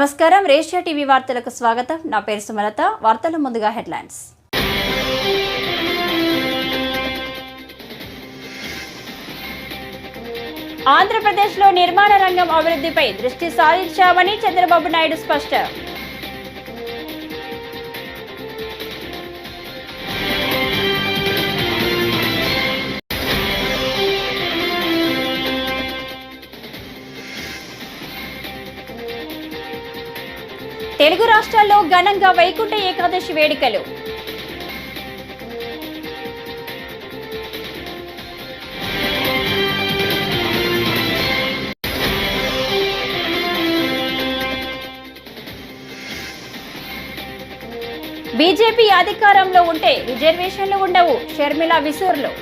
నమస్కారం రేషియా టీవీ వార్తలకు స్వాగతం. నా పేరు సుమలత. వార్తల ముందుగా హెడ్లైన్స్. ఆంధ్రప్రదేశ్లో నిర్మాణ రంగం అభివృద్ధిపై దృష్టి సారించామని చంద్రబాబు నాయుడు స్పష్టం. తెలుగు రాష్ట్రాల్లో ఘనంగా వైకుంఠ ఏకాదశి వేడుకలు. బీజేపీ అధికారంలో ఉంటే రిజర్వేషన్లు ఉండవు, షర్మిల విసూర్లు.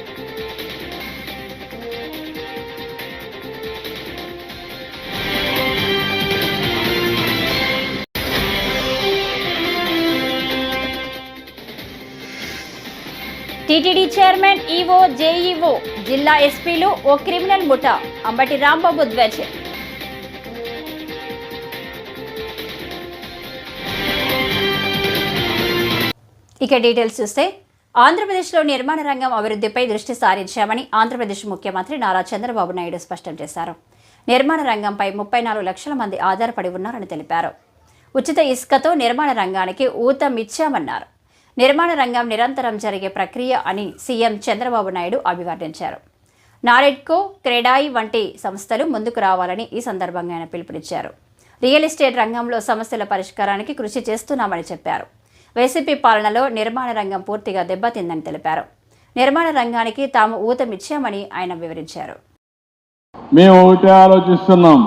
టీటీడీ చైర్మన్, ఈవో, జేఈఓ, జిల్లా ఎస్పీలు ఓ క్రిమినల్ ముఠా. అంబటి రాంబాబు ధ్వజం. ఇక డీటెయిల్స్ చూస్తే, ఆంధ్రప్రదేశ్లో నిర్మాణ రంగం అభివృద్ధిపై దృష్టి సారించామని ఆంధ్రప్రదేశ్ ముఖ్యమంత్రి నారా చంద్రబాబు నాయుడు స్పష్టం చేశారు. నిర్మాణ రంగంపై 34 లక్షల మంది ఆధారపడి ఉన్నారని తెలిపారు. ఉచిత ఇసుకతో నిర్మాణ రంగానికి ఊతమిచ్చామన్నారు. నిర్మాణ రంగం నిరంతరం జరిగే ప్రక్రియ అని సీఎం చంద్రబాబు నాయుడు అభివర్ణించారు. నారెడ్కో, క్రెడాయి వంటి సంస్థలు ముందుకు రావాలని ఈ సందర్భంగా ఆయన పిలుపునిచ్చారు. రియల్ ఎస్టేట్ రంగంలో సమస్యల పరిష్కారానికి కృషి చేస్తున్నామని చెప్పారు. వైసీపీ పాలనలో నిర్మాణ రంగం పూర్తిగా దెబ్బతిందని తెలిపారు. నిర్మాణ రంగానికి తాము ఊతమిచ్చామని ఆయన వివరించారు. మేము ఒకటే ఆలోచిస్తున్నాం,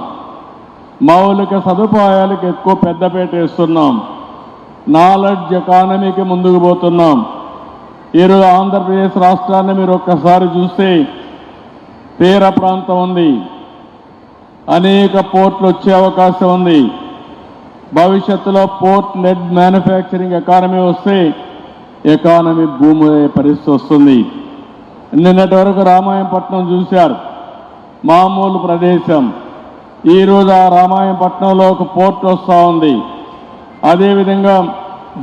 మౌలిక సదుపాయాలకు ఎక్కువ పెద్దపీట వేస్తున్నాం, నాలెడ్జ్ ఎకానమీకి ముందుకు పోతున్నాం. ఈరోజు ఆంధ్రప్రదేశ్ రాష్ట్రాన్ని మీరు ఒక్కసారి చూస్తే తీర ప్రాంతం ఉంది, అనేక పోర్ట్లు వచ్చే అవకాశం ఉంది. భవిష్యత్తులో పోర్ట్ లెడ్ మ్యానుఫ్యాక్చరింగ్ ఎకానమీ వస్తే ఎకానమీ భూమి పరిస్థితి వస్తుంది. నిన్నటి వరకు రామాయంపట్నం చూశారు, మామూలు ప్రదేశం. ఈరోజు ఆ రామాయంపట్నంలో ఒక పోర్ట్ వస్తూ ఉంది. అదేవిధంగా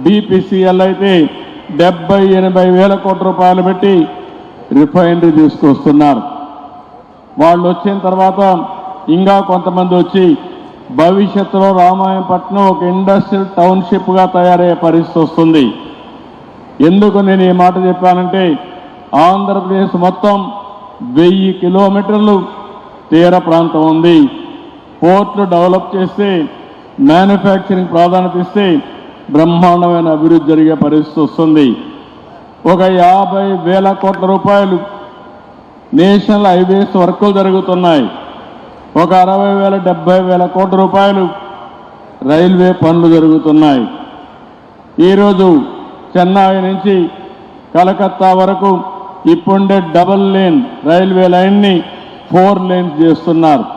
బీపీసీఎల్ అయితే 70-80 వేల కోట్ల రూపాయలు పెట్టి రిఫైనరీ తీసుకొస్తున్నారు. వాళ్ళు వచ్చిన తర్వాత ఇంకా కొంతమంది వచ్చి భవిష్యత్తులో రామాయంపట్నం ఒక ఇండస్ట్రియల్ టౌన్షిప్గా తయారయ్యే పరిస్థితి వస్తుంది. ఎందుకు నేను ఈ మాట చెప్పానంటే, ఆంధ్రప్రదేశ్ మొత్తం 1000 కిలోమీటర్లు తీర ప్రాంతం ఉంది. పోర్ట్లు డెవలప్ చేస్తే, మ్యానుఫ్యాక్చరింగ్ ప్రాధాన్యత ఇస్తే బ్రహ్మాండమైన అభివృద్ధి జరిగే పరిస్థితి వస్తుంది. ఒక 50 వేల కోట్ల రూపాయలు నేషనల్ హైవేస్ వర్కులు జరుగుతున్నాయి. ఒక 60,000-70 వేల కోట్ల రూపాయలు రైల్వే పనులు జరుగుతున్నాయి. ఈరోజు చెన్నై నుంచి కలకత్తా వరకు ఇప్పుండే డబుల్ లేన్ రైల్వే లైన్ని 4 లేన్స్ చేస్తున్నారు.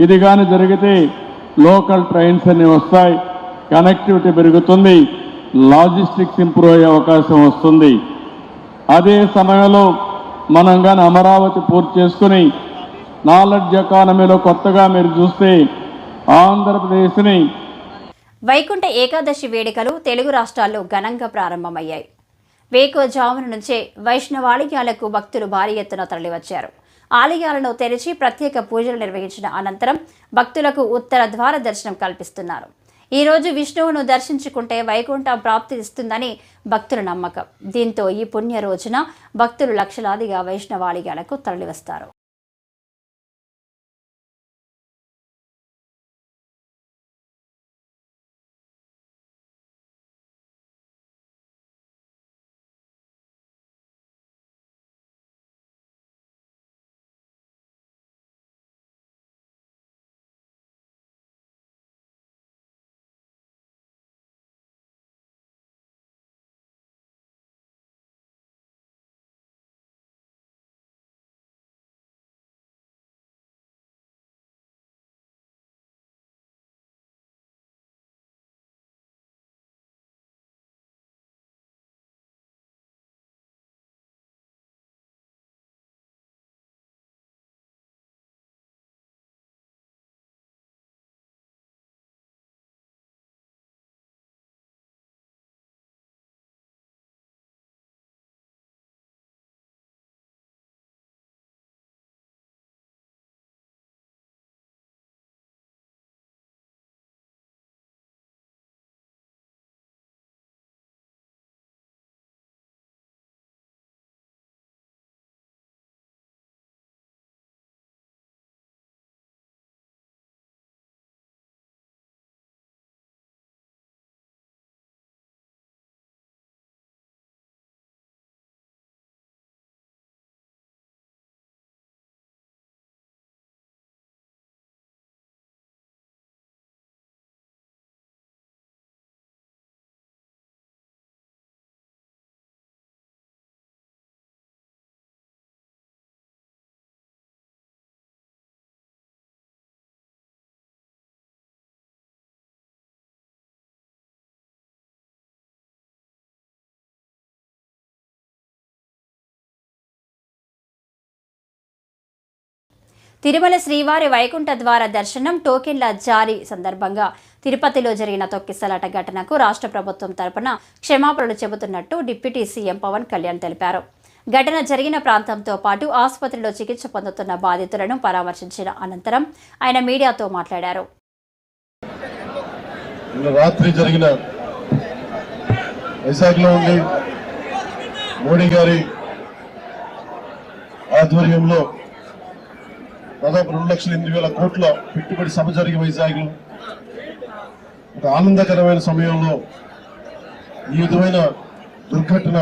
ఇది కానీ జరిగితే లోకల్ ట్రైన్స్ అన్ని వస్తాయి, కనెక్టివిటీ పెరుగుతుంది, లాజిస్టిక్స్ ఇంప్రూవ్ అయ్యే అవకాశం వస్తుంది. అదే సమయంలో మనం కానీ అమరావతి పూర్తి చేసుకుని నాలెడ్జ్ ఎకానమీలో కొత్తగా మీరు చూస్తే ఆంధ్రప్రదేశ్ని వైకుంఠ ఏకాదశి వేడుకలు తెలుగు రాష్ట్రాల్లో ఘనంగా ప్రారంభమయ్యాయి. వేకువజామున నుంచే వైష్ణవాలయాలకు భక్తులు భారీ ఎత్తున తరలివచ్చారు. ఆలయాలను తెరిచి ప్రత్యేక పూజలు నిర్వహించిన అనంతరం భక్తులకు ఉత్తర ద్వార దర్శనం కల్పిస్తున్నారు. ఈ రోజు విష్ణువును దర్శించుకుంటే వైకుంఠం ప్రాప్తి ఇస్తుందని భక్తుల నమ్మకం. దీంతో ఈ పుణ్య రోజున భక్తులు లక్షలాదిగా వైష్ణవాలయాలకు తరలివస్తారు. తిరుమల శ్రీవారి వైకుంఠ ద్వార దర్శనం టోకెన్ల జారీ సందర్భంగా తిరుపతిలో జరిగిన తొక్కిసలాట ఘటనకు రాష్ట్ర ప్రభుత్వం తరపున క్షమాపణలు చెబుతున్నట్టు డిప్యూటీ సీఎం పవన్ కళ్యాణ్ తెలిపారు. ఘటన జరిగిన ప్రాంతంతో పాటు ఆసుపత్రిలో చికిత్స పొందుతున్న బాధితులను పరామర్శించిన అనంతరం ఆయన మీడియాతో మాట్లాడారు. రాత్రి జరిగిన వైజాగ్లో ఉండి మోడీ గారి ఆధ్వర్యంలో దాదాపు 2,08,000 కోట్ల పెట్టుబడి సభ జరిగే వైజాగ్లో ఒక ఆనందకరమైన సమయంలో ఈ విధమైన దుర్ఘటన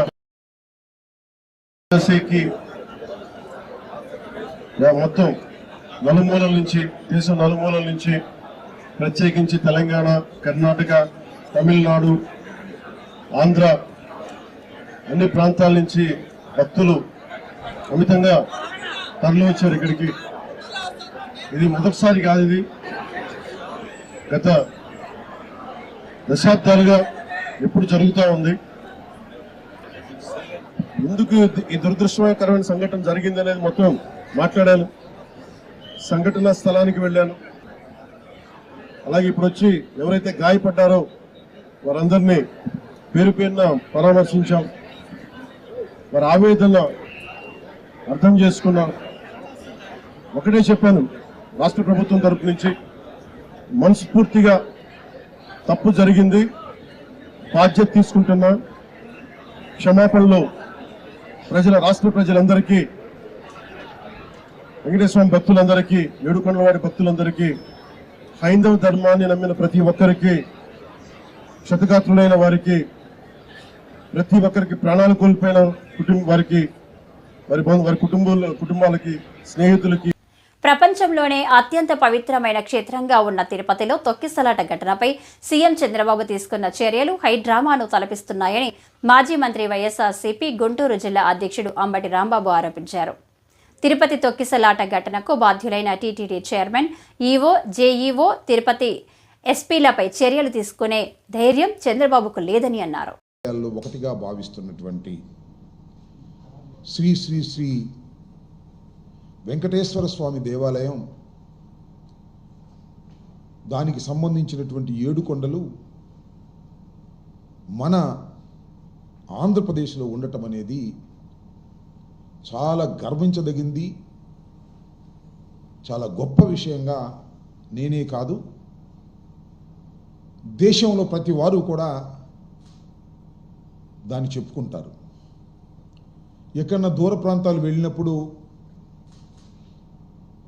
మొత్తం నలుమూలల నుంచి దేశం నలుమూలల నుంచి ప్రత్యేకించి తెలంగాణ, కర్ణాటక, తమిళనాడు, ఆంధ్ర అన్ని ప్రాంతాల నుంచి భక్తులు అమితంగా తరలి వచ్చారు ఇక్కడికి. ఇది మొదటిసారి కాదు, ఇది గత దశాబ్దాలుగా ఎప్పుడు జరుగుతూ ఉంది. ఎందుకు ఈ దురదృష్టకరమైన సంఘటన జరిగింది అనేది మొత్తం మాట్లాడాను. సంఘటన స్థలానికి వెళ్ళాను. అలాగే ఇప్పుడు వచ్చి ఎవరైతే గాయపడ్డారో వారందరినీ పేరు పేరున పరామర్శించాం. వారి ఆవేదన అర్థం చేసుకున్నాం. ఒకటే చెప్పాను, రాష్ట్ర ప్రభుత్వం తరపు నుంచి మనస్ఫూర్తిగా తప్పు జరిగింది, బాధ్యత తీసుకుంటున్నా. క్షమాపణలు రాష్ట్ర ప్రజలందరికీ, వెంకటేశ్వర భక్తులందరికీ, ఏడుకొండలవాడి భక్తులందరికీ, హైందవ ధర్మాన్ని నమ్మిన ప్రతి ఒక్కరికి, క్షతగాత్రులైన వారికి, ప్రతి ఒక్కరికి, ప్రాణాలు కోల్పోయిన వారికి, వారి కుటుంబాలకి, స్నేహితులకి. ప్రపంచంలోనే అత్యంత పవిత్రమైన క్షేత్రంగా ఉన్న తిరుపతిలో తొక్కిసలాట ఘటనపై సీఎం చంద్రబాబు తీసుకున్న చర్యలు హైడ్రామాను తలపిస్తున్నాయని మాజీ మంత్రి వైఎస్ఆర్సీపీ గుంటూరు జిల్లా అధ్యక్షుడు అంబటి రాంబాబు ఆరోపించారు. తిరుపతి తొక్కిసలాట ఘటనకు బాధ్యులైన TTD chairman, EO, JEO, Tirupati ఎస్పీలపై చర్యలు తీసుకునే ధైర్యం చంద్రబాబుకు లేదని అన్నారు. ఒకటిగా భావిస్తున్నటువంటి శ్రీ శ్రీ శ్రీ వెంకటేశ్వర స్వామి దేవాలయం, దానికి సంబంధించినటువంటి 7 కొండలు మన ఆంధ్రప్రదేశ్లో ఉండటం అనేది చాలా గర్వించదగింది, చాలా గొప్ప విషయంగా నేనే కాదు, దేశంలో ప్రతి వారు కూడా దాన్ని చెప్పుకుంటారు. ఎక్కడన్నా దూర ప్రాంతాలు వెళ్ళినప్పుడు,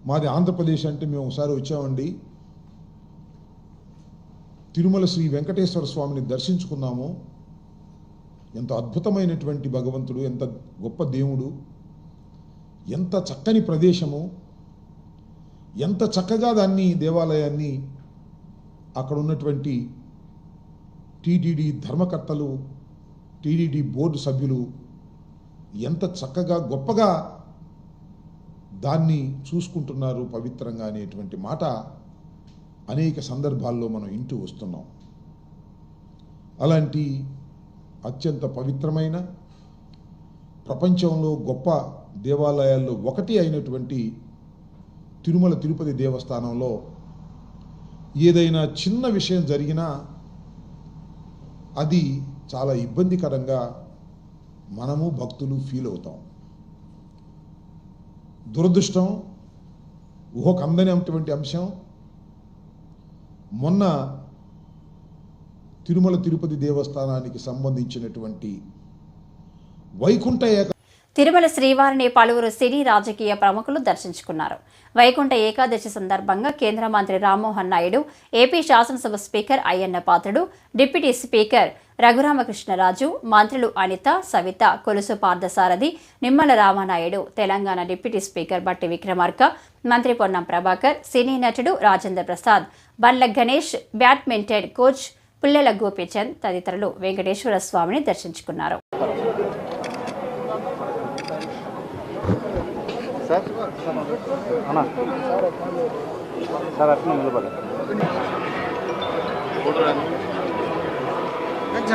మాది ఆంధ్రప్రదేశ్ అంటే మేము ఒకసారి వచ్చామండి, తిరుమల శ్రీ వెంకటేశ్వర స్వామిని దర్శించుకున్నాము, ఎంత అద్భుతమైనటువంటి భగవంతుడు, ఎంత గొప్ప దేవుడు, ఎంత చక్కని ప్రదేశము, ఎంత చక్కగా దాన్ని దేవాలయాన్ని అక్కడ ఉన్నటువంటి టీటీడీ ధర్మకర్తలు, టీటీడీ బోర్డు సభ్యులు ఎంత చక్కగా గొప్పగా దాన్ని చూసుకుంటున్నారు పవిత్రంగా అనేటువంటి మాట అనేక సందర్భాల్లో మనం ఇంటూ వస్తున్నాం. అలాంటి అత్యంత పవిత్రమైన, ప్రపంచంలో గొప్ప దేవాలయాల్లో ఒకటి అయినటువంటి తిరుమల తిరుపతి దేవస్థానంలో ఏదైనా చిన్న విషయం జరిగినా అది చాలా ఇబ్బందికరంగా మనము భక్తులు ఫీల్ అవుతాం. దురదృష్టం, ఊహకు అందనటువంటి అంశం, మొన్న తిరుమల తిరుపతి దేవస్థానానికి సంబంధించినటువంటి వైకుంఠ తిరుమల శ్రీవారిని పలువురు సినీ రాజకీయ ప్రముఖులు దర్శించుకున్నారు. వైకుంఠ ఏకాదశి సందర్భంగా కేంద్ర మంత్రి రామ్మోహన్ నాయుడు, ఏపీ శాసనసభ speaker Ayyanna Patrudu, deputy speaker Raghuramakrishnaraju, మంత్రులు అనిత, సవిత, కొలుసు పార్థసారథి, నిమ్మల రామానాయుడు, తెలంగాణ డిప్యూటీ స్పీకర్ బట్టి విక్రమార్క, మంత్రి పొన్నం ప్రభాకర్, సినీ నటుడు రాజేంద్ర ప్రసాద్, బండ్ల గణేష్, బ్యాడ్మింటన్ కోచ్ పుల్లెల గోపీచంద్ తదితరులు వెంకటేశ్వర స్వామిని దర్శించుకున్నారు.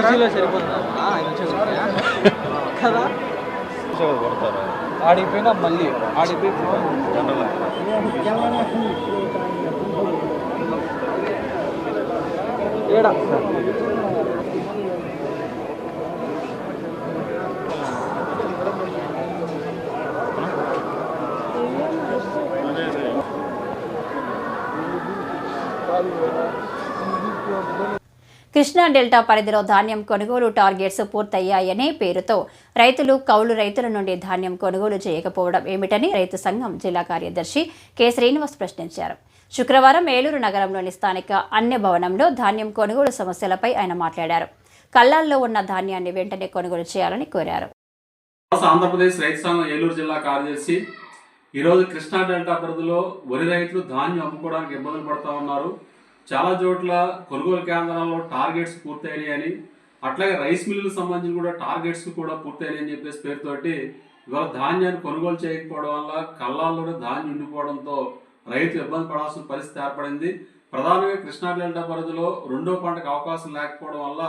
సరిపోతుందా కదా ఆడిపోయినా మళ్ళీ ఆడిపోయి ఏడా కృష్ణా డెల్టా పరిధిలో ధాన్యం కొనుగోలు టార్గెట్స్ పూర్తయ్యాయనే పేరుతో రైతులు కౌలు రైతుల నుండి ధాన్యం కొనుగోలు చేయకపోవడం ఏమిటని రైతు సంఘం జిల్లా కార్యదర్శి కె శ్రీనివాస్ ప్రశ్నించారు. శుక్రవారం ఏలూరు నగరంలోని స్థానిక అన్య భవనంలో ధాన్యం కొనుగోలు సమస్యలపై ఆయన మాట్లాడారు. కల్లాల్లో ఉన్న ధాన్యాన్ని వెంటనే కొనుగోలు చేయాలని కోరారు. ఆంధ్రప్రదేశ్ రైతు సంఘం ఏలూరు జిల్లా కార్యదర్శి ఈరోజు కృష్ణా డెల్టా పరిధిలో వరి రైతులు ధాన్యం అమ్ముకోవడానికి ఇబ్బందులు పడుతూ ఉన్నారు. చాలా చోట్ల కొనుగోలు కేంద్రాల్లో టార్గెట్స్ పూర్తయినాయని, అట్లాగే రైస్ మిల్లులకు సంబంధించి కూడా టార్గెట్స్ కూడా పూర్తయినాయని చెప్పేసి పేరుతోటి ఇవాళ ధాన్యాన్ని కొనుగోలు చేయకపోవడం వల్ల కల్లాల్లోనే ధాన్యం ఉండిపోవడంతో రైతు ఇబ్బంది పడాల్సిన పరిస్థితి ఏర్పడింది. ప్రధానంగా కృష్ణా డెల్టా పరిధిలో రెండో పంటకు అవకాశం లేకపోవడం వల్ల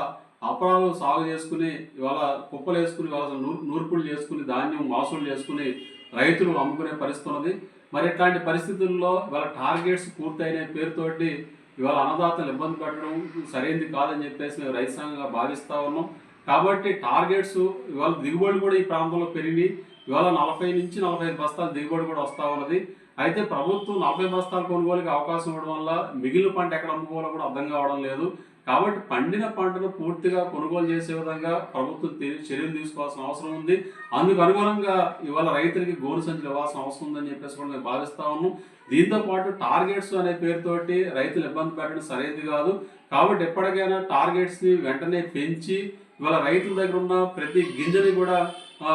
అపరాలు సాగు చేసుకుని ఇవాళ కుప్పలు వేసుకుని ఇవాళ నూర్పులు చేసుకుని ధాన్యం మాసులు చేసుకుని రైతులు అమ్ముకునే పరిస్థితి ఉన్నది. మరి ఇట్లాంటి పరిస్థితుల్లో ఇవాళ టార్గెట్స్ పూర్తయిన పేరుతోటి ఇవాళ అన్నదాతలు ఇబ్బంది పెట్టడం సరైనది కాదని చెప్పేసి మేము రైతు సంఘంగా భావిస్తూ ఉన్నాం. కాబట్టి టార్గెట్స్ ఇవాళ దిగుబడి కూడా ఈ ప్రాంతంలో పెరిగి ఇవాళ 40 నుంచి 45 బస్తాల దిగుబడి కూడా వస్తూ ఉన్నది. అయితే ప్రభుత్వం 40 బస్తాల కొనుగోలుకి అవకాశం ఇవ్వడం వల్ల మిగిలిన పంట ఎక్కడ అమ్ముకోవాలో కూడా అర్థం కావడం లేదు. కాబట్టి పండిన పంటను పూర్తిగా కొనుగోలు చేసే విధంగా ప్రభుత్వం చర్యలు తీసుకోవాల్సిన అవసరం ఉంది. అందుకు అనుగుణంగా ఇవాళ రైతులకి గోను సంచులు ఇవ్వాల్సిన అవసరం ఉందని చెప్పేసి కూడా మేము భావిస్తా ఉన్నాం. దీంతో పాటు టార్గెట్స్ అనే పేరుతోటి రైతులు ఇబ్బంది పెట్టడం సరైనది కాదు. కాబట్టి ఎప్పటికైనా టార్గెట్స్ని వెంటనే పెంచి ఇవాళ రైతుల దగ్గర ఉన్న ప్రతి గింజని కూడా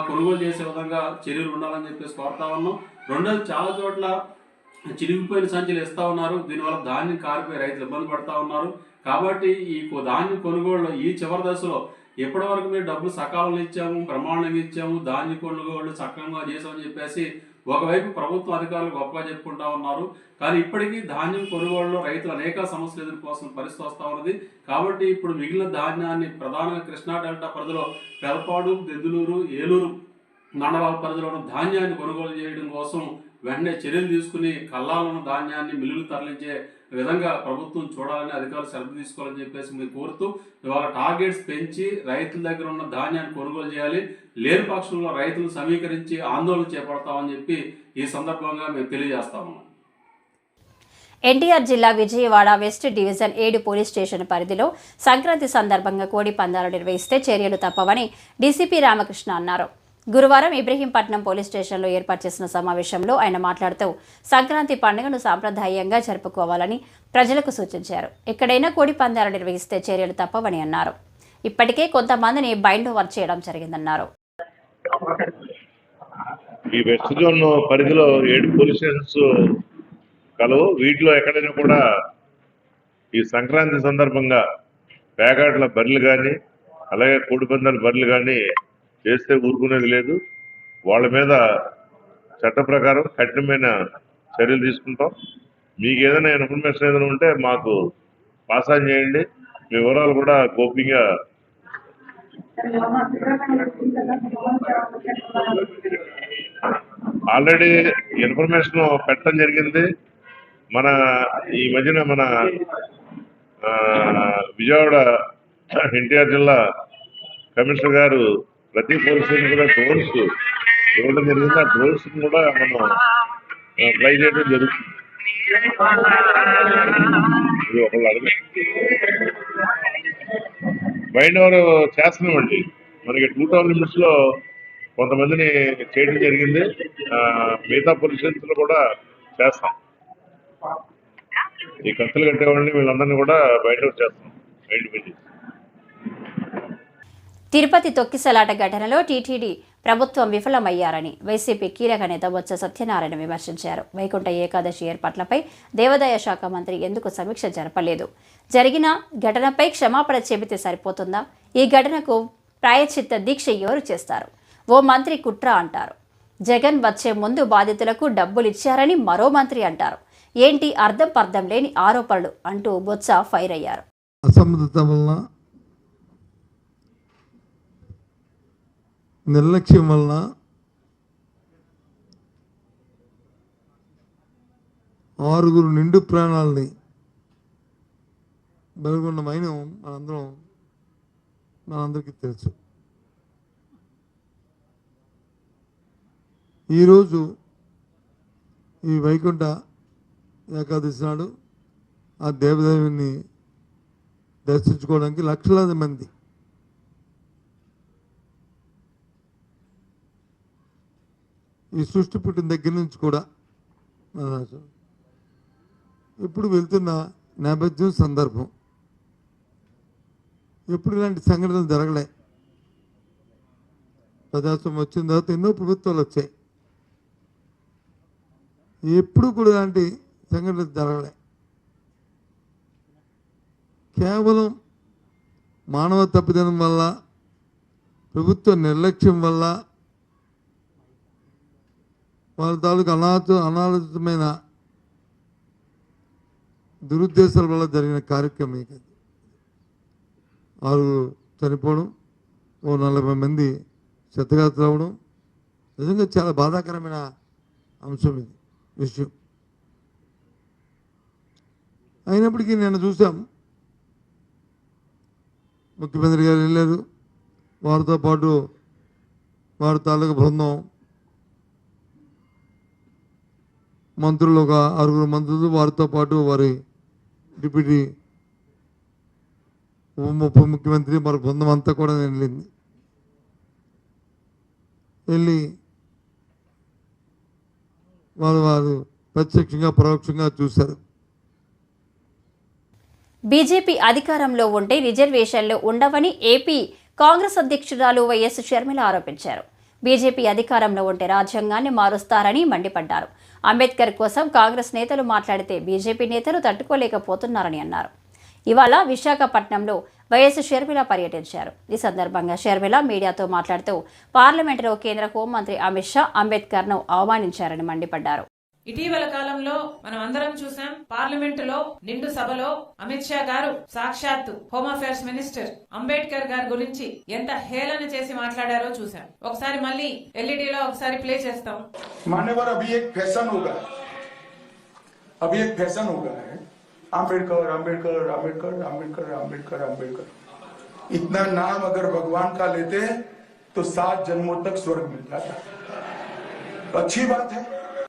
కొనుగోలు చేసే విధంగా చర్యలు ఉండాలని చెప్పేసి కోరుతా ఉన్నాం. రెండోది, చాలా చోట్ల చిరిగిపోయిన సంచులు ఇస్తూ ఉన్నారు. దీనివల్ల ధాన్యం కారిపోయి రైతులు ఇబ్బంది పడుతూ ఉన్నారు. కాబట్టి ఈ ధాన్యం కొనుగోలులో ఈ చివరి దశలో ఎప్పటి వరకు మీరు డబ్బులు సకాలంలో ఇచ్చాము, ప్రమాణంగా ఇచ్చాము, ధాన్యం కొనుగోళ్ళు సక్రమంగా చేసామని చెప్పేసి ఒకవైపు ప్రభుత్వ అధికారులు గొప్పగా చెప్పుకుంటా ఉన్నారు. కానీ ఇప్పటికీ ధాన్యం కొనుగోలులో రైతులు అనేక సమస్యలు ఎదుర్కోవాల్సిన పరిస్థితి వస్తూ ఉన్నది. కాబట్టి ఇప్పుడు మిగిలిన ధాన్యాన్ని ప్రధానంగా కృష్ణా డెల్టా పరిధిలో పెదపాడు, దెందులూరు, ఏలూరు మండలాల పరిధిలో ఉన్న ధాన్యాన్ని కొనుగోలు చేయడం కోసం వెంటనే చర్యలు తీసుకుని కల్లాలను ధాన్యాన్ని మిల్లులు తరలించే విధంగా ప్రభుత్వం చూడాలని అధికారులు శ్రద్ధ తీసుకోవాలని చెప్పేసి మీరు కోరుతూ ఇవాళ టార్గెట్స్ పెంచి రైతుల దగ్గర ఉన్న ధాన్యాన్ని కొనుగోలు చేయాలి. లేని పక్షంలో రైతులు సమీకరించి ఆందోళన చేపడతామని చెప్పి ఈ సందర్భంగా మేము తెలియజేస్తాము. ఎన్టీఆర్ జిల్లా Vijayawada west division 7 police station పరిధిలో సంక్రాంతి సందర్భంగా కోడి పందాలు నిర్వహిస్తే చర్యలు తప్పవని డీసీపీ రామకృష్ణ అన్నారు. గురువారం ఇబ్రహీంపట్నం పోలీస్ స్టేషన్లో ఏర్పాటు చేసిన సమావేశంలో ఆయన మాట్లాడుతూ సంక్రాంతి పండుగను సాంప్రదాయంగా జరుపుకోవాలని ప్రజలకు సూచించారు. ఎక్కడైనా కోడి పందాలు నిర్వహిస్తే చర్యలు తప్పవని అన్నారు. ఇప్పటికే కొంతమందిని బైండ్ ఓవర్ చేయడం జరిగిందన్నారు. ఈ వెస్ట్ జోన్ పరిధిలో 7 పోలీస్ స్టేషన్స్ కలవు. వీటిలో ఎక్కడైనా కూడా ఈ సంక్రాంతి సందర్భంగా పేకాట్ల బర్రెలు కానీ అలాగే కోడిపందాల బర్రెలు కానీ చేస్తే ఊరుకునేది లేదు. వాళ్ళ మీద చట్ట ప్రకారం కఠినమైన చర్యలు తీసుకుంటాం. మీకు ఏదైనా ఇన్ఫర్మేషన్ ఏదైనా ఉంటే మాకు పాస్ ఆన్ చేయండి. మీ వివరాలు కూడా గోప్యంగా ఆల్రెడీ ఇన్ఫర్మేషన్ పెట్టడం జరిగింది. మన ఈ మధ్యన మన విజయవాడ ఎన్టీఆర్ జిల్లా కమిషనర్ గారు ప్రతి పోలీస్ స్టేషన్ కూడా డ్రోన్స్ ఇవ్వడం జరిగింది. ఆ డ్రోన్స్ కూడా మనం ఫ్లై చేయడం జరుగుతుంది. ఒకళ్ళు అడిగి బైండ్ ఓవర్ చేస్తున్నామండి. మనకి 2 నిమిషన్స్ లో కొంతమందిని చేయడం జరిగింది. మిగతా పోలీస్ స్టేషన్స్లో కూడా చేస్తాం. ఈ కత్తులు కట్టేవాళ్ళని వీళ్ళందరినీ కూడా బైండ్ ఓవర్ చేస్తాం. తిరుపతి తొక్కిసలాట ఘటనలో టీటీడీ ప్రభుత్వం విఫలమయ్యారని వైసీపీ కీలక నేత బొత్స సత్యనారాయణ విమర్శించారు. వైకుంఠ ఏకాదశి ఏర్పాట్లపై దేవాదాయ శాఖ మంత్రి ఎందుకు సమీక్ష జరపలేదు? జరిగిన ఘటనపై క్షమాపణ చెబితే సరిపోతుందా? ఈ ఘటనకు ప్రాయశ్చిత్త దీక్ష ఎవరు చేస్తారు? ఓ మంత్రి కుట్ర అంటారు. జగన్ వచ్చే ముందు బాధితులకు డబ్బులిచ్చారని మరో మంత్రి అంటారు. ఏంటి అర్థం పర్థం లేని ఆరోపణలు అంటూ బొత్స ఫైర్ అయ్యారు. అసమర్థత వలన, నిర్లక్ష్యం వలన 6 నిండు ప్రాణాలని బలిగొన్న మైనం మనందరికీ తెలుసు. ఈరోజు ఈ వైకుంఠ ఏకాదశి నాడు ఆ దేవదేవుని దర్శించుకోవడానికి లక్షలాది మంది ఈ సృష్టి పుట్టిన దగ్గర నుంచి కూడా ఇప్పుడు వెళ్తున్న నేపథ్యం సందర్భం ఎప్పుడు ఇలాంటి సంఘటనలు జరగలే. ప్రజాస్వామ్యం వచ్చిన తర్వాత ఎన్నో ప్రభుత్వాలు వచ్చాయి, ఎప్పుడు కూడా ఇలాంటి సంఘటనలు జరగలే. కేవలం మానవ తప్పిదనం వల్ల, ప్రభుత్వ నిర్లక్ష్యం వల్ల, వాళ్ళ తాలూకు అనాలోచితమైన దురుద్దేశాల వల్ల జరిగిన కార్యక్రమం ఇది. 6 చనిపోవడం, 40 మంది క్షతగాత్రులు అవ్వడం నిజంగా చాలా బాధాకరమైన అంశం ఇది విషయం. అయినప్పటికీ నేను చూసాం, ముఖ్యమంత్రి గారు వెళ్ళారు, వారితో పాటు వారి తాలూకు బృందం, మంత్రులు ఒక 6 మంత్రులు, వారితో పాటు వారి డిప్యూటీ ఉప ముఖ్యమంత్రి మరి బృందం అంతా కూడా వెళ్ళి వారు ప్రత్యక్షంగా పరోక్షంగా చూశారు. బీజేపీ అధికారంలో ఉంటే రిజర్వేషన్లు ఉండవని ఏపీ కాంగ్రెస్ అధ్యక్షురాలు వైఎస్ షర్మిల ఆరోపించారు. బీజేపీ అధికారంలో ఉంటే రాజ్యాంగాన్ని మారుస్తారని మండిపడ్డారు. అంబేద్కర్ కోసం కాంగ్రెస్ నేతలు మాట్లాడితే బీజేపీ నేతలు తట్టుకోలేకపోతున్నారని అన్నారు. ఇవాళ విశాఖపట్నంలో వైఎస్ షర్మిల పర్యటించారు. ఈ సందర్భంగా షర్మిల మీడియాతో మాట్లాడుతూ పార్లమెంటులో కేంద్ర హోంమంత్రి అమిత్ షా అంబేద్కర్ను అవమానించారని మండిపడ్డారు. ఇటీవల కాలంలో మనం అందరం చూసాం, పార్లమెంటులో నిండు సభలో అమిత్ షా గారు సాక్షాత్ హోమ్ అఫేర్స్ మినిస్టర్ అంబేద్కర్ గారి గురించి ఎంత హేళన చేసి మాట్లాడారో చూసాం. ఒకసారి మళ్ళీ ఎల్ఈడీలో ఒకసారి ప్లే చేస్తాం. मान्यवर अभी एक फैशन होगा, है आम्बेडकर आम्बेडकर आम्बेडकर आम्बेडकर आम्बेडकर आम्बेडकर। इतना नाम अगर भगवान का लेते तो 7 जन्मों तक स्वर्ग मिल जाता, तो अच्छी बात है.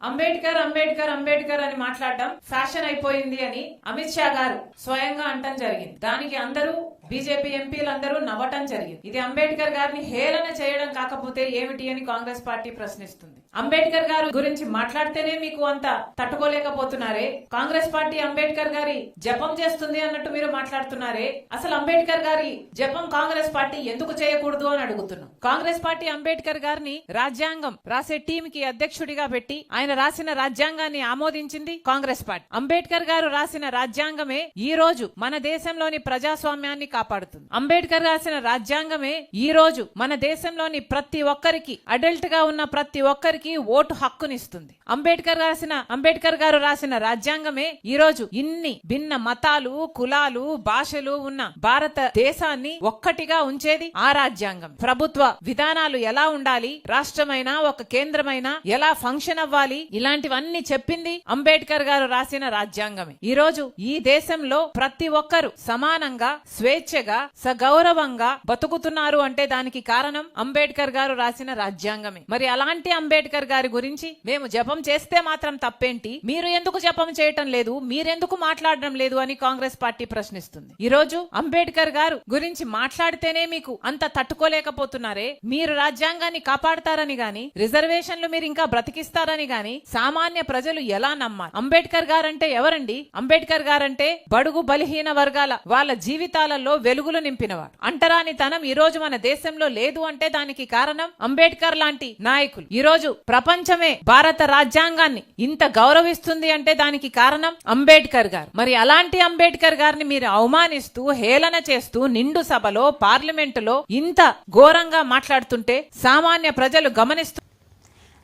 అంబేద్కర్ అంబేద్కర్ అంబేద్కర్ అని మాట్లాడడం ఫ్యాషన్ అయిపోయింది అని అమిత్ షా గారు స్వయంగా అంటం జరిగింది. దానికి అందరూ బీజేపీ ఎంపీలందరూ నవ్వటం జరిగింది. ఇది అంబేద్కర్ గారిని హేళన చేయడం కాకపోతే ఏమిటి అని కాంగ్రెస్ పార్టీ ప్రశ్నిస్తుంది. అంబేద్కర్ గారు గురించి మాట్లాడితేనే మీకు అంత తట్టుకోలేకపోతున్నారే, కాంగ్రెస్ పార్టీ అంబేద్కర్ గారి జపం చేస్తుంది అన్నట్టు మీరు మాట్లాడుతున్నారే, అసలు అంబేద్కర్ గారి జపం కాంగ్రెస్ పార్టీ ఎందుకు చేయకూడదు అని అడుగుతున్నాం. కాంగ్రెస్ పార్టీ అంబేద్కర్ గారిని రాజ్యాంగం రాసే టీం కి అధ్యక్షుడిగా పెట్టి ఆయన రాసిన రాజ్యాంగాన్ని ఆమోదించింది కాంగ్రెస్ పార్టీ. అంబేద్కర్ గారు రాసిన రాజ్యాంగమే ఈ రోజు మన దేశంలోని ప్రజాస్వామ్యాన్ని కాపాడుతుంది. అంబేద్కర్ రాసిన రాజ్యాంగమే ఈ రోజు మన దేశంలోని ప్రతి ఒక్కరికి, అడల్ట్ గా ఉన్న ప్రతి ఒక్కరికి ఓటు హక్కునిస్తుంది. అంబేద్కర్ గారు రాసిన రాజ్యాంగమే ఈ రోజు ఇన్ని భిన్న మతాలు, కులాలు, భాషలు ఉన్న భారతదేశాన్ని ఒక్కటిగా ఉంచేది ఆ రాజ్యాంగం. ప్రభుత్వ విధానాలు ఎలా ఉండాలి, రాష్ట్రమైనా ఒక కేంద్రమైనా ఎలా ఫంక్షన్ అవ్వాలి, ఇలాంటివన్నీ చెప్పింది అంబేద్కర్ గారు రాసిన రాజ్యాంగమే. ఈ రోజు ఈ దేశంలో ప్రతి ఒక్కరు సమానంగా, స్వేచ్ఛగా, సగౌరవంగా బతుకుతున్నారు అంటే దానికి కారణం అంబేద్కర్ గారు రాసిన రాజ్యాంగమే. మరి అలాంటి అంబేద్కర్ గారి గురించి మేము జపం చేస్తే మాత్రం తప్పేంటి, మీరు ఎందుకు జపం చేయటం లేదు, మీరెందుకు మాట్లాడడం లేదు అని కాంగ్రెస్ పార్టీ ప్రశ్నిస్తుంది. ఈ రోజు అంబేద్కర్ గారు గురించి మాట్లాడితేనే మీకు అంత తట్టుకోలేకపోతున్నారే, మీరు రాజ్యాంగాన్ని కాపాడతారని గాని, రిజర్వేషన్లు మీరు ఇంకా బ్రతికిస్తారని గాని సామాన్య ప్రజలు ఎలా నమ్మాలి? అంబేద్కర్ గారంటే ఎవరండి? అంబేద్కర్ గారంటే బడుగు బలహీన వర్గాల వాళ్ళ జీవితాలలో వెలుగులు నింపినవాడు. అంటరానితనం ఈ రోజు మన దేశంలో లేదు అంటే దానికి కారణం అంబేద్కర్ లాంటి నాయకులు. ఈ రోజు ప్రపంచమే భారత రాజ్యాంగాన్ని ఇంత గౌరవిస్తుంది అంటే దానికి కారణం అంబేద్కర్ గారు. మరి అలాంటి అంబేద్కర్ గారిని మీరు అవమానిస్తూ, హేళన చేస్తూ నిండు సభలో, పార్లమెంటులో ఇంత ఘోరంగా మాట్లాడుతుంటే సామాన్య ప్రజలు గమనిస్తూ.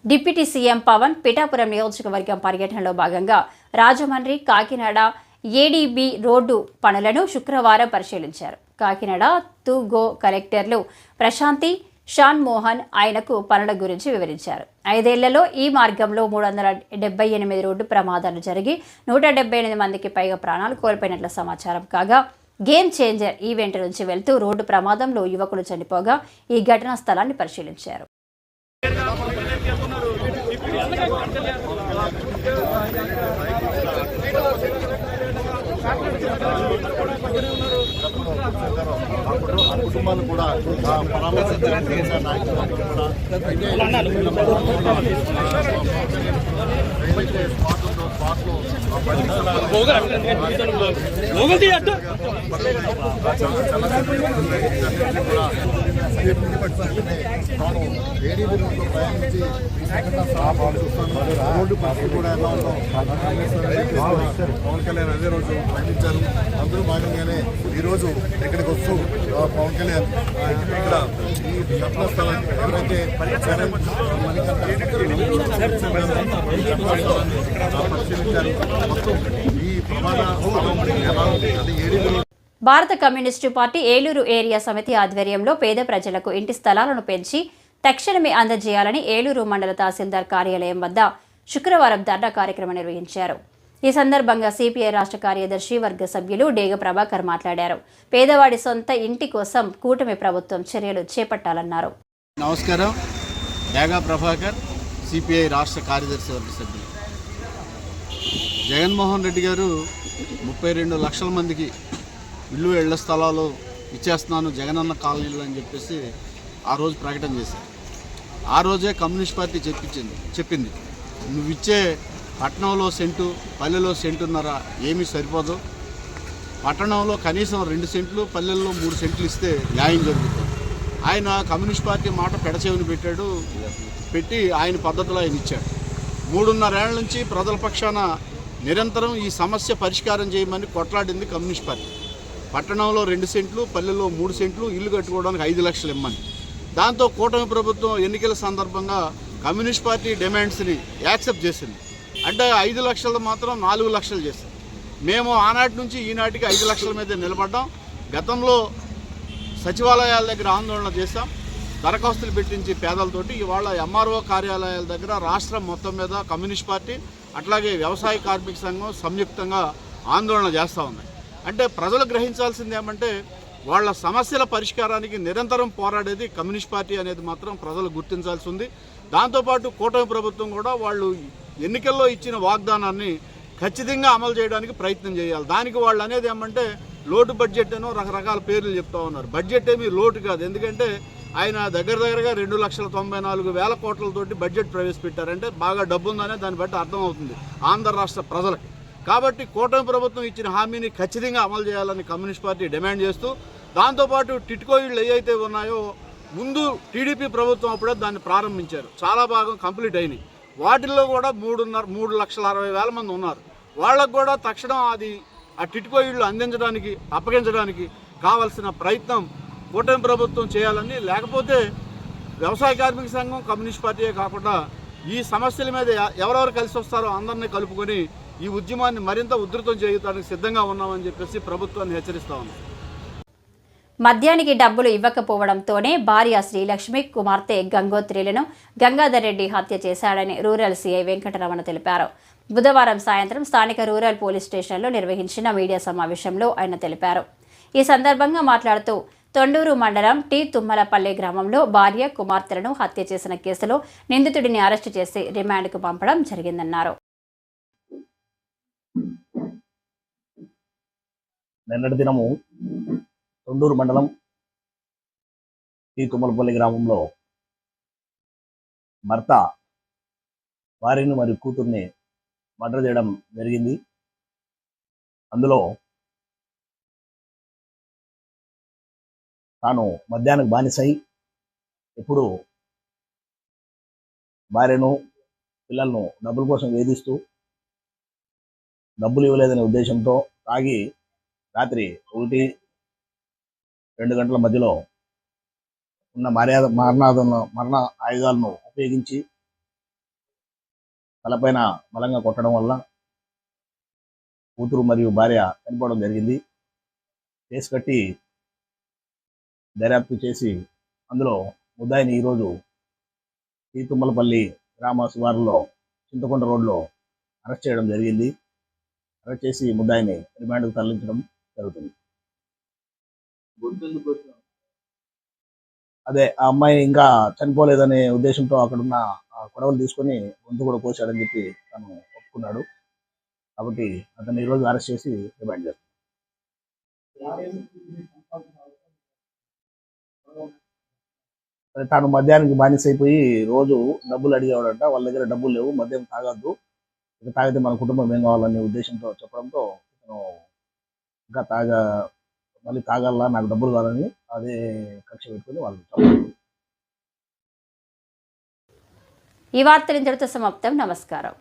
డిప్యూటీ సీఎం పవన్ పిఠాపురం నియోజకవర్గం పర్యటనలో భాగంగా రాజమండ్రి, కాకినాడ ఏడీబీ రోడ్డు పనులను శుక్రవారం పరిశీలించారు. కాకినాడ తూగో కలెక్టర్లు ప్రశాంతి, షాన్ మోహన్ ఆయనకు పనుల గురించి వివరించారు. 5 ఏళ్లలో ఈ మార్గంలో 378 రోడ్డు ప్రమాదాలు జరిగి 178 మందికి పైగా ప్రాణాలు కోల్పోయినట్లు సమాచారం కాగా, గేమ్ చేంజర్ ఈవెంట్ నుంచి వెళ్తూ రోడ్డు ప్రమాదంలో యువకులు చనిపోగా ఈ ఘటనా స్థలాన్ని పరిశీలించారు. కుటుంబాలు కూడా పరామర్శించారు. రోడ్డు పరిస్థితి కూడా ఎలా ఉందో పవన్ కళ్యాణ్ అదే రోజు ప్రకటించారు. అందరూ భాగంగానే ఈరోజు ఇక్కడికి వస్తూ పవన్ కళ్యాణ్ ఇక్కడ ఈ ఘటనా స్థలాన్ని ఎవరైతే పరిశీలించారు. మొత్తం ఈ ప్రమాదం ఎలా ఉంది అది ఏడీలో. భారత కమ్యూనిస్టు పార్టీ ఏలూరు ఏరియా సమితి ఆధ్వర్యంలో పేద ప్రజలకు ఇంటి స్థలాలను పెంచి తక్షణమే అందజేయాలని ఏలూరు మండల తహసీల్దార్ కార్యాలయం వద్ద శుక్రవారం ధర్నా కార్యక్రమం నిర్వహించారు. ఈ సందర్భంగా సిపిఐ రాష్ట్ర కార్యదర్శి వర్గ సభ్యులు డేగ ప్రభాకర్ మాట్లాడారు. పేదవాడి సొంత ఇంటి కోసం కూటమి ప్రభుత్వం చర్యలు చేపట్టాలన్నారు. నమస్కారం. డేగ ప్రభాకర్, సిపిఐ రాష్ట్ర కార్యదర్శి వర్గ సభ్యులు. జగన్మోహన్ రెడ్డి గారు 32 లక్షల మందికి ఇళ్ల స్థలాలు ఇచ్చేస్తున్నాను జగనన్న కాలనీలు అని చెప్పేసి ఆ రోజు ప్రకటన చేశారు. ఆ రోజే కమ్యూనిస్ట్ పార్టీ చెప్పింది నువ్వు ఇచ్చే పట్టణంలో సెంటు, పల్లెలో సెంటున్నర ఏమీ సరిపోదు. పట్టణంలో కనీసం 2 సెంట్లు, పల్లెల్లో 3 సెంట్లు ఇస్తే న్యాయం జరుగుతుంది. ఆయన కమ్యూనిస్ట్ పార్టీ మాట పెడచెవిని పెట్టి ఆయన పద్ధతిలో ఆయన ఇచ్చాడు. 3.5 ఏళ్ల నుంచి ప్రజల పక్షాన నిరంతరం ఈ సమస్య పరిష్కారం చేయమని కొట్లాడింది కమ్యూనిస్ట్ పార్టీ. పట్టణంలో 2 సెంట్లు, పల్లెల్లో 3 సెంట్లు ఇల్లు కట్టుకోవడానికి 5 లక్షలు ఇమ్మని. దాంతో కూటమి ప్రభుత్వం ఎన్నికల సందర్భంగా కమ్యూనిస్ట్ పార్టీ డిమాండ్స్ని యాక్సెప్ట్ చేసింది. అంటే 5 లక్షలు మాత్రం 4 లక్షలు చేసింది. మేము ఆనాటి నుంచి ఈనాటికి 5 లక్షల మీద నిలబడ్డాం. గతంలో సచివాలయాల దగ్గర ఆందోళన చేశాం, దరఖాస్తులు పెట్టించి పేదలతోటి. ఇవాళ ఎంఆర్ఓ కార్యాలయాల దగ్గర రాష్ట్రం మొత్తం మీద కమ్యూనిస్ట్ పార్టీ అట్లాగే వ్యవసాయ కార్మిక సంఘం సంయుక్తంగా ఆందోళన చేస్తూ ఉన్నాయి. అంటే ప్రజలు గ్రహించాల్సింది ఏమంటే వాళ్ళ సమస్యల పరిష్కారానికి నిరంతరం పోరాడేది కమ్యూనిస్ట్ పార్టీ అనేది మాత్రం ప్రజలు గుర్తించాల్సి ఉంది. దాంతోపాటు కూటమి ప్రభుత్వం కూడా వాళ్ళు ఎన్నికల్లో ఇచ్చిన వాగ్దానాన్ని ఖచ్చితంగా అమలు చేయడానికి ప్రయత్నం చేయాలి. దానికి వాళ్ళు అనేది ఏమంటే లోటు బడ్జెట్ అనో రకరకాల పేర్లు చెప్తా ఉన్నారు. బడ్జెట్ ఏమీ లోటు కాదు. ఎందుకంటే ఆయన దగ్గరగా 2,94,000 కోట్లతోటి బడ్జెట్ ప్రవేశపెట్టారంటే బాగా డబ్బు ఉందనే దాన్ని బట్టి అర్థమవుతుంది ఆంధ్ర రాష్ట్ర ప్రజలకి. కాబట్టి కూటమి ప్రభుత్వం ఇచ్చిన హామీని ఖచ్చితంగా అమలు చేయాలని కమ్యూనిస్ట్ పార్టీ డిమాండ్ చేస్తూ, దాంతోపాటు టిట్కో ఇళ్ళు ఏవైతే ఉన్నాయో ముందు టీడీపీ ప్రభుత్వం అప్పుడే దాన్ని ప్రారంభించారు, చాలా భాగం కంప్లీట్ అయినాయి. వాటిల్లో కూడా 3,60,000 మంది ఉన్నారు. వాళ్ళకు కూడా తక్షణం ఆ టిట్కో ఇళ్ళు అందించడానికి అప్పగించడానికి కావాల్సిన ప్రయత్నం కూటమి ప్రభుత్వం చేయాలని, లేకపోతే వ్యవసాయ కార్మిక సంఘం కమ్యూనిస్ట్ పార్టీయే కాకుండా ఈ సమస్యల మీద ఎవరెవరు కలిసి వస్తారో అందరినీ కలుపుకొని ఈ ఉద్యమాన్ని మరింత ఉధృతం చేయడానికి సిద్ధంగా ఉన్నామని చెప్పేసి ప్రభుత్వాన్ని హెచ్చరిస్తా ఉంది. మద్యానికి డబ్బులు ఇవ్వకపోవడంతోనే భార్య శ్రీలక్ష్మి, కుమార్తె గంగోత్రిలను గంగాధర్ రెడ్డి హత్య చేశాడని రూరల్ సీఐ వెంకటరమణ తెలిపారు. బుధవారం సాయంత్రం స్థానిక రూరల్ పోలీస్ స్టేషన్లో నిర్వహించిన మీడియా సమావేశంలో ఆయన తెలిపారు. ఈ సందర్భంగా మాట్లాడుతూ తొండూరు మండలం టి తుమ్మలపల్లి గ్రామంలో భార్య, కుమార్తెలను హత్య చేసిన కేసులో నిందితుడిని అరెస్టు చేసి రిమాండ్కు పంపడం జరిగిందన్నారు. నిన్నటి దినము తొండూరు మండలం టి తుమ్మలపల్లి గ్రామంలో భర్త భార్యను మరియు కూతుర్ని మర్డర్ చేయడం జరిగింది. అందులో తాను మద్యానికి బానిసై ఎప్పుడు భార్యను, పిల్లలను డబ్బుల కోసం వేధిస్తూ డబ్బులు ఇవ్వలేదనే ఉద్దేశంతో తాగి రాత్రి 1-2 గంటల మధ్యలో ఉన్న మరణ ఆయుధాలను ఉపయోగించి తలపైన బలంగా కొట్టడం వల్ల కూతురు మరియు భార్య చనిపోవడం జరిగింది. కేసు కట్టి దర్యాప్తు చేసి అందులో ముద్దాయిని ఈరోజు ఈ తుమ్మలపల్లి గ్రామ శివారులో చింతకొండ రోడ్లో అరెస్ట్ చేయడం జరిగింది. అరెస్ట్ చేసి ముద్దాయిని రిమాండ్కు తరలించడం జరుగుతుంది. అదే ఆ అమ్మాయి ఇంకా చనిపోలేదనే ఉద్దేశంతో అక్కడున్న కొడవలు తీసుకొని గొంతు కూడా కోసాడని చెప్పి తను ఒప్పుకున్నాడు. కాబట్టి అతన్ని ఈరోజు అరెస్ట్ చేసి రిమాండ్ చేస్తాం. తాను మద్యానికి బానిస అయిపోయి రోజు డబ్బులు అడిగేవాడంట. వాళ్ళ దగ్గర డబ్బులు లేవు, మద్యం తాగద్దు, ఇక తాగితే మన కుటుంబం ఏం కావాలనే ఉద్దేశంతో చెప్పడంతో ఇంకా మళ్ళీ తాగాల, నాకు డబ్బులు కావాలని అదే కక్ష పెట్టుకుని వాళ్ళు. ఈ వార్తలు ఇంతటితో సమాప్తం. నమస్కారం.